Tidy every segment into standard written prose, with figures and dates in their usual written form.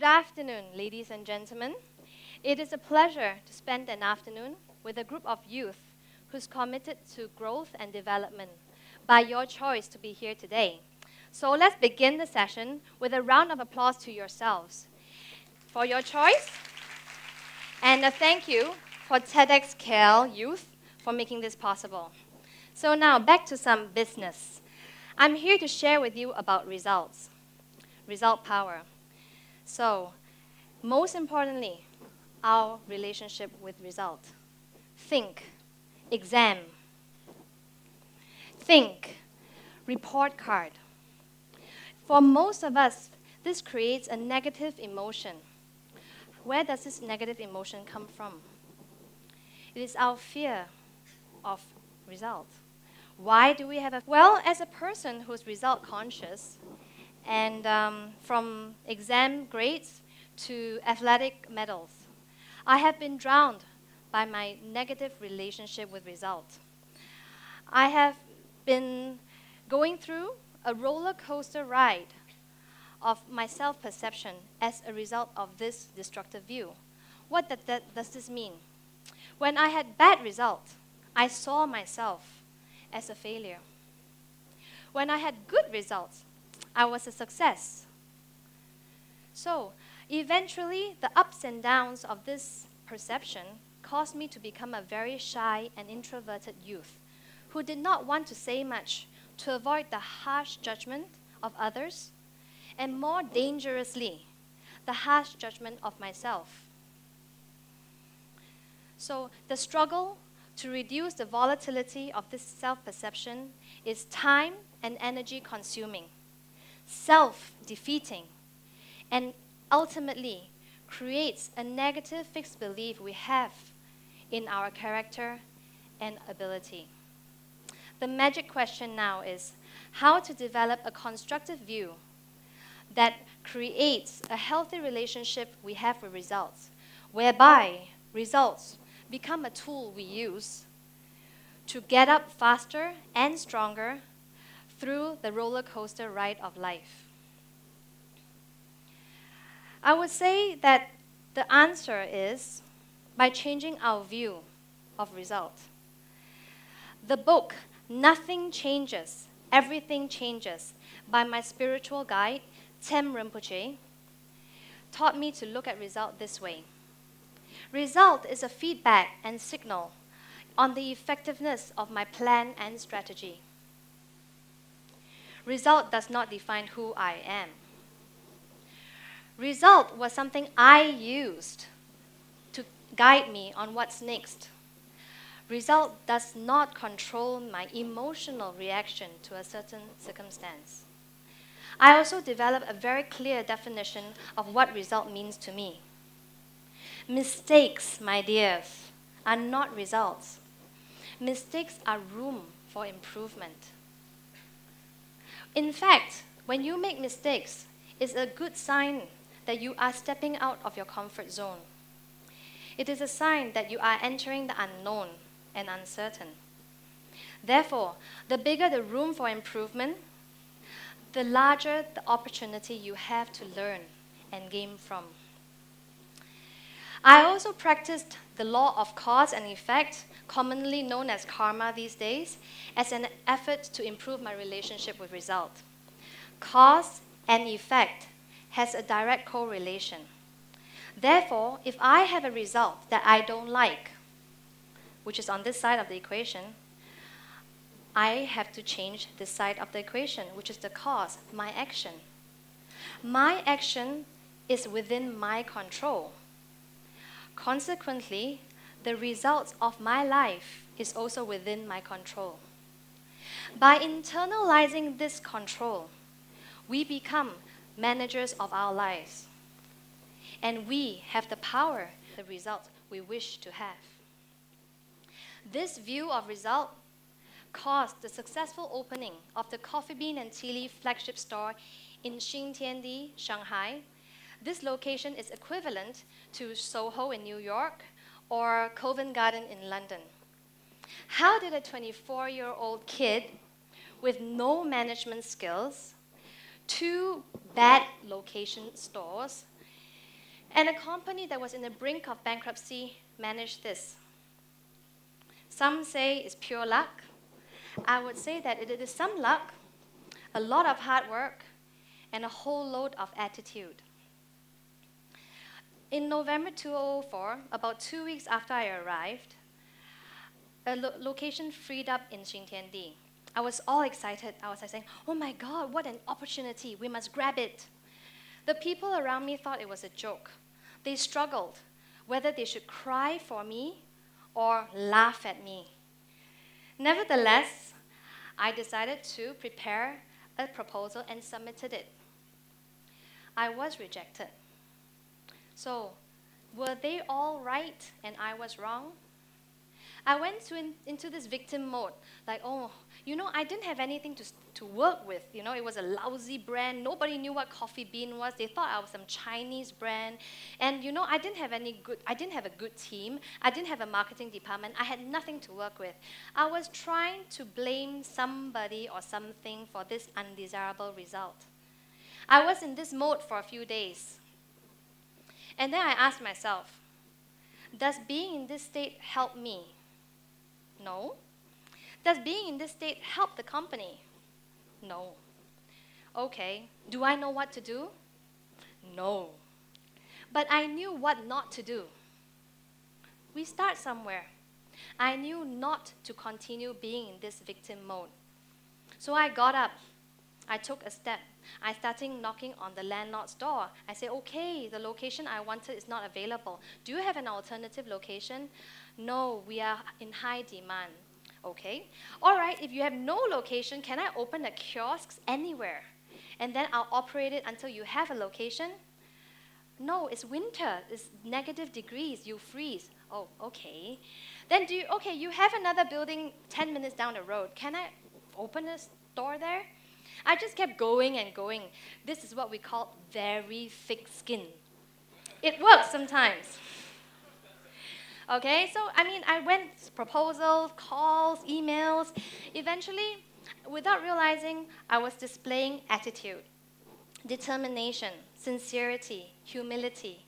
Good afternoon, ladies and gentlemen. It is a pleasure to spend an afternoon with a group of youth who's committed to growth and development by your choice to be here today. So let's begin the session with a round of applause to yourselves for your choice, and a thank you for TEDxYouth for making this possible. So now back to some business. I'm here to share with you about results, result power. So, most importantly, our relationship with result. Think, exam. Think, report card. For most of us, this creates a negative emotion. Where does this negative emotion come from? It is our fear of result. Why do we have a... Well, as a person who's result conscious, and from exam grades to athletic medals, I have been drowned by my negative relationship with results. I have been going through a roller coaster ride of my self-perception as a result of this destructive view. What does this mean? When I had bad results, I saw myself as a failure. When I had good results, I was a success. So, eventually, the ups and downs of this perception caused me to become a very shy and introverted youth who did not want to say much to avoid the harsh judgment of others, and more dangerously, the harsh judgment of myself. So, the struggle to reduce the volatility of this self-perception is time and energy consuming, self-defeating, and ultimately creates a negative fixed belief we have in our character and ability. The magic question now is how to develop a constructive view that creates a healthy relationship we have with results, whereby results become a tool we use to get up faster and stronger through the roller coaster ride of life. I would say that the answer is by changing our view of result. The book, Nothing Changes, Everything Changes, by my spiritual guide, Tem Rinpoche, taught me to look at result this way. Result is a feedback and signal on the effectiveness of my plan and strategy. Result does not define who I am. Result was something I used to guide me on what's next. Result does not control my emotional reaction to a certain circumstance. I also developed a very clear definition of what result means to me. Mistakes, my dears, are not results. Mistakes are room for improvement. In fact, when you make mistakes, it's a good sign that you are stepping out of your comfort zone. It is a sign that you are entering the unknown and uncertain. Therefore, the bigger the room for improvement, the larger the opportunity you have to learn and gain from. I also practiced the law of cause and effect, commonly known as karma these days, as an effort to improve my relationship with result. Cause and effect has a direct correlation. Therefore, if I have a result that I don't like, which is on this side of the equation, I have to change this side of the equation, which is the cause, my action. My action is within my control. Consequently, the results of my life is also within my control. By internalizing this control, we become managers of our lives, and we have the power, the results we wish to have. This view of result caused the successful opening of the Coffee Bean and Tea Leaf flagship store in Xintiandi, Shanghai. This location is equivalent to Soho in New York or Covent Garden in London. How did a 24-year-old kid with no management skills, 2 bad location stores, And a company that was in the brink of bankruptcy managed this. Some say it's pure luck. I would say that it is some luck, a lot of hard work, and a whole load of attitude. In November 2004, about 2 weeks after I arrived, a location freed up in Xintiandi. I was all excited. I was like saying, oh my God, what an opportunity. We must grab it. The people around me thought it was a joke. They struggled whether they should cry for me or laugh at me. Nevertheless, I decided to prepare a proposal and submitted it. I was rejected. So, were they all right and I was wrong? I went into this victim mode, like, oh, you know, I didn't have anything to work with. You know, it was a lousy brand. Nobody knew what Coffee Bean was. They thought I was some Chinese brand. And, you know, I didn't have a good team. I didn't have a marketing department. I had nothing to work with. I was trying to blame somebody or something for this undesirable result. I was in this mode for a few days. And then I asked myself, does being in this state help me? No. Does being in this state help the company? No. Okay, do I know what to do? No. But I knew what not to do. We start somewhere. I knew not to continue being in this victim mode. So I got up. I took a step. I started knocking on the landlord's door. I said, okay, the location I wanted is not available. Do you have an alternative location? No, we are in high demand. Okay. All right, if you have no location, can I open the kiosks anywhere? And then I'll operate it until you have a location? No, it's winter. It's -degrees. You freeze. Oh, okay. Then you have another building 10 minutes down the road. Can I open a store there? I just kept going and going. This is what we call very thick skin. It works sometimes. Okay, so I mean, I went proposals, calls, emails. Eventually, without realizing, I was displaying attitude, determination, sincerity, humility.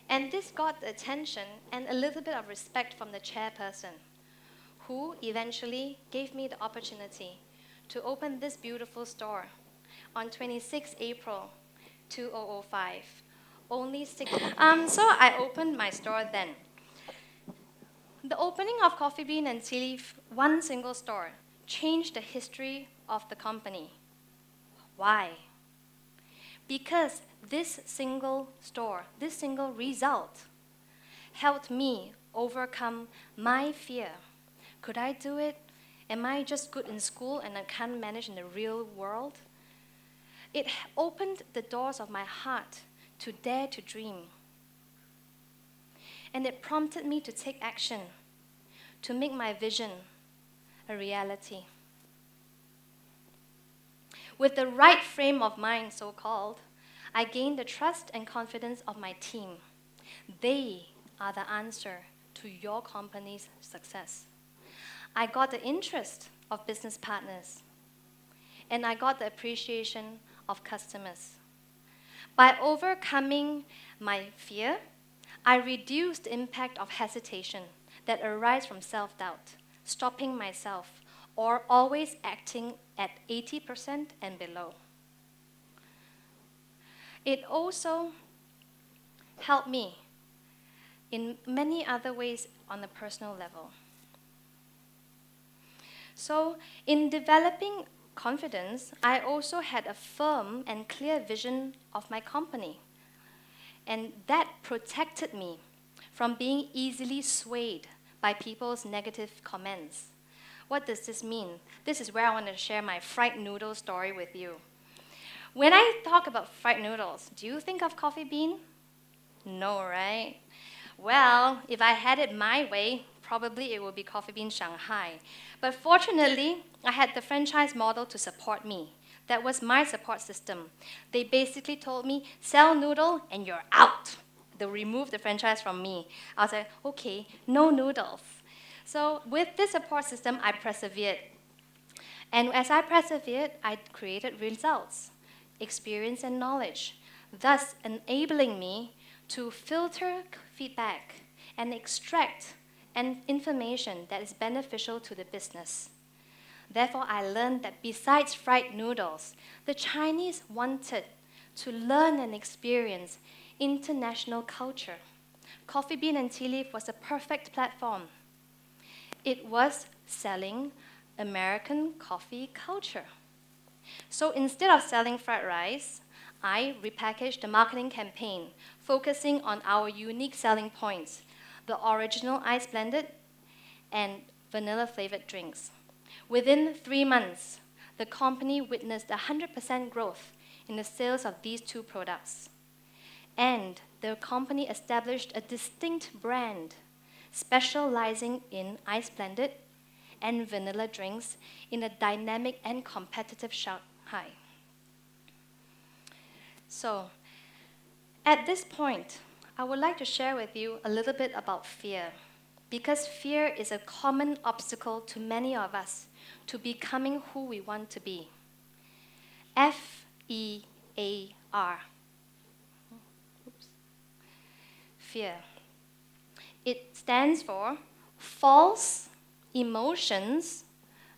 And this got the attention and a little bit of respect from the chairperson, who eventually gave me the opportunity to open this beautiful store on 26 April 2005. Only 6. So I opened my store then. The opening of Coffee Bean and Tea Leaf, one single store, changed the history of the company. Why? Because this single store, this single result, helped me overcome my fear. Could I do it? Am I just good in school and I can't manage in the real world? It opened the doors of my heart to dare to dream. And it prompted me to take action, to make my vision a reality. With the right frame of mind, so-called, I gained the trust and confidence of my team. They are the answer to your company's success. I got the interest of business partners, and I got the appreciation of customers. By overcoming my fear, I reduced the impact of hesitation that arise from self-doubt, stopping myself, or always acting at 80% and below. It also helped me in many other ways on a personal level. So, in developing confidence, I also had a firm and clear vision of my company. And that protected me from being easily swayed by people's negative comments. What does this mean? This is where I want to share my fried noodle story with you. When I talk about fried noodles, do you think of Coffee Bean? No, right? Well, if I had it my way, probably it would be Coffee Bean Shanghai. But fortunately, I had the franchise model to support me. That was my support system. They basically told me, sell noodle and you're out. They removed the franchise from me. I was like, okay, no noodles. So with this support system, I persevered. And as I persevered, I created results, experience, and knowledge, thus enabling me to filter feedback and extract information that is beneficial to the business. Therefore, I learned that besides fried noodles, the Chinese wanted to learn and experience international culture. Coffee Bean and Tea Leaf was a perfect platform. It was selling American coffee culture. So instead of selling fried rice, I repackaged the marketing campaign, focusing on our unique selling points, the original ice blended and vanilla flavored drinks. Within 3 months, the company witnessed 100% growth in the sales of these two products. And the company established a distinct brand, specializing in ice blended and vanilla drinks in a dynamic and competitive Shanghai. So, at this point, I would like to share with you a little bit about fear, because fear is a common obstacle to many of us to becoming who we want to be. F-E-A-R. Oops. Fear. It stands for false emotions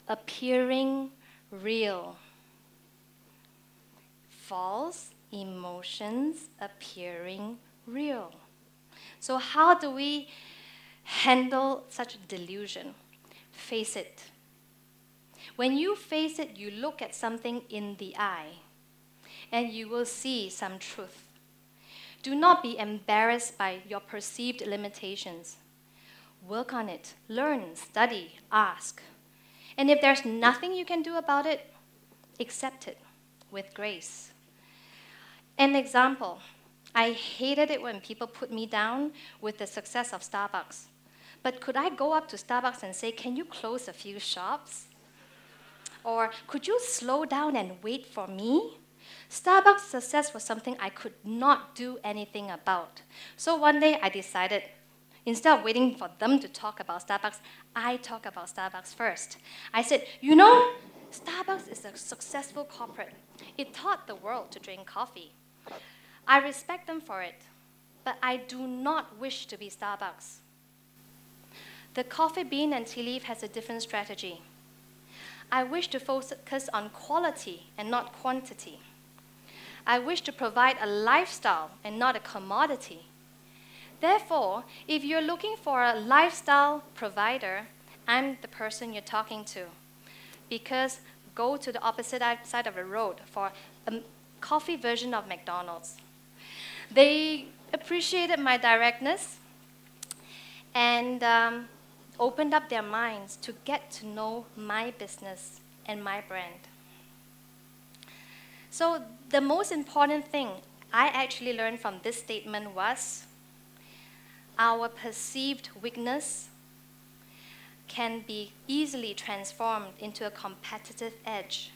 appearing real. False emotions appearing real. So how do we handle such a delusion? Face it. When you face it, you look at something in the eye, and you will see some truth. Do not be embarrassed by your perceived limitations. Work on it. Learn, study, ask. And if there's nothing you can do about it, accept it with grace. An example, I hated it when people put me down with the success of Starbucks. But could I go up to Starbucks and say, can you close a few shops? Or could you slow down and wait for me? Starbucks' success was something I could not do anything about. So one day I decided, instead of waiting for them to talk about Starbucks, I talk about Starbucks first. I said, you know, Starbucks is a successful corporate. It taught the world to drink coffee. I respect them for it, but I do not wish to be Starbucks. The Coffee Bean and Tea Leaf has a different strategy. I wish to focus on quality and not quantity. I wish to provide a lifestyle and not a commodity. Therefore, if you're looking for a lifestyle provider, I'm the person you're talking to. Because go to the opposite side of the road for a coffee version of McDonald's. They appreciated my directness and opened up their minds to get to know my business and my brand. So the most important thing I actually learned from this statement was our perceived weakness can be easily transformed into a competitive edge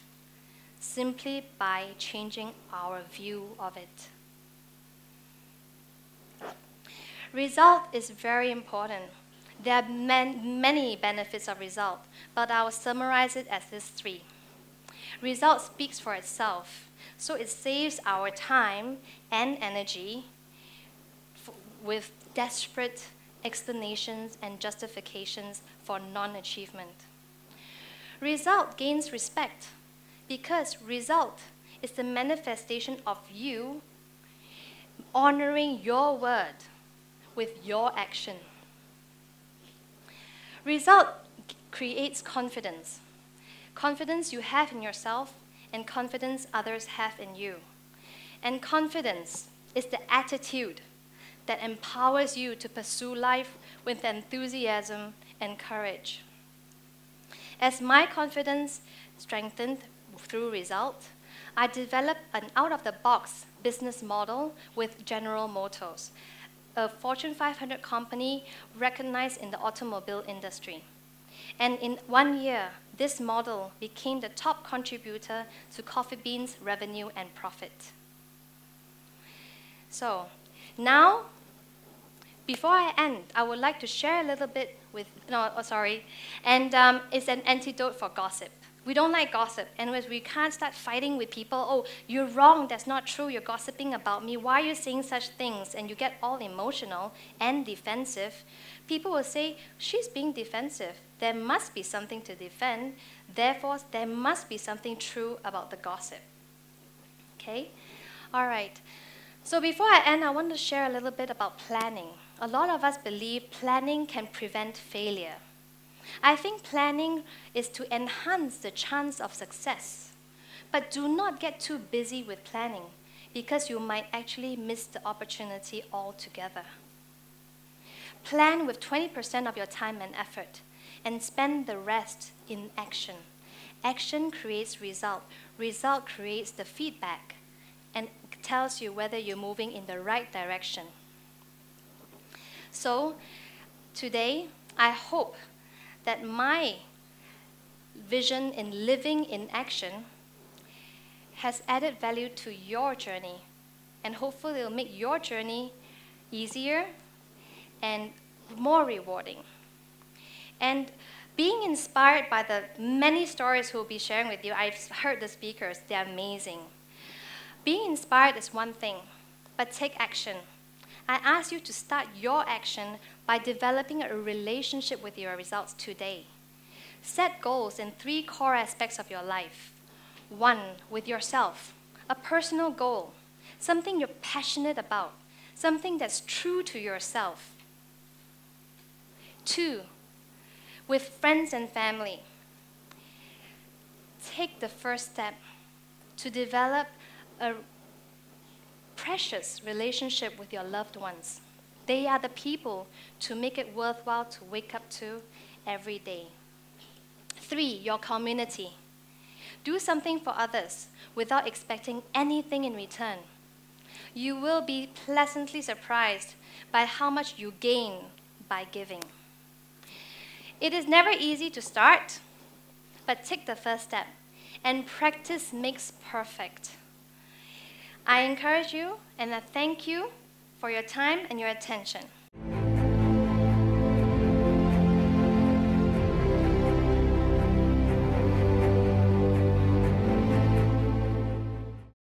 simply by changing our view of it. Result is very important. There are many benefits of result, but I will summarize it as these 3. Result speaks for itself, so it saves our time and energy with desperate explanations and justifications for non-achievement. Result gains respect because result is the manifestation of you honoring your word with your action. Result creates confidence. Confidence you have in yourself and confidence others have in you. And confidence is the attitude that empowers you to pursue life with enthusiasm and courage. As my confidence strengthened through result, I developed an out-of-the-box business model with General Motors, a Fortune 500 company recognized in the automobile industry. And in 1 year, this model became the top contributor to Coffee Bean's revenue and profit. So now, before I end, I would like to share a little bit with, it's an antidote for gossip. We don't like gossip. Anyways, we can't start fighting with people. Oh, you're wrong. That's not true. You're gossiping about me. Why are you saying such things? And you get all emotional and defensive. People will say, she's being defensive. There must be something to defend. Therefore, there must be something true about the gossip. Okay? All right. So before I end, I want to share a little bit about planning. A lot of us believe planning can prevent failure. I think planning is to enhance the chance of success. But do not get too busy with planning, because you might actually miss the opportunity altogether. Plan with 20% of your time and effort, and spend the rest in action. Action creates result. Result creates the feedback, and tells you whether you're moving in the right direction. So, today, I hope that my vision in living in action has added value to your journey, and hopefully it will make your journey easier and more rewarding. And being inspired by the many stories we'll be sharing with you, I've heard the speakers, they're amazing. Being inspired is one thing, but take action. I ask you to start your action by developing a relationship with your results today. Set goals in 3 core aspects of your life. 1, with yourself, a personal goal, something you're passionate about, something that's true to yourself. 2, with friends and family. Take the first step to develop a precious relationship with your loved ones. They are the people to make it worthwhile to wake up to every day. 3, your community. Do something for others without expecting anything in return. You will be pleasantly surprised by how much you gain by giving. It is never easy to start, but take the first step, and practice makes perfect. I encourage you, and I thank you for your time and your attention.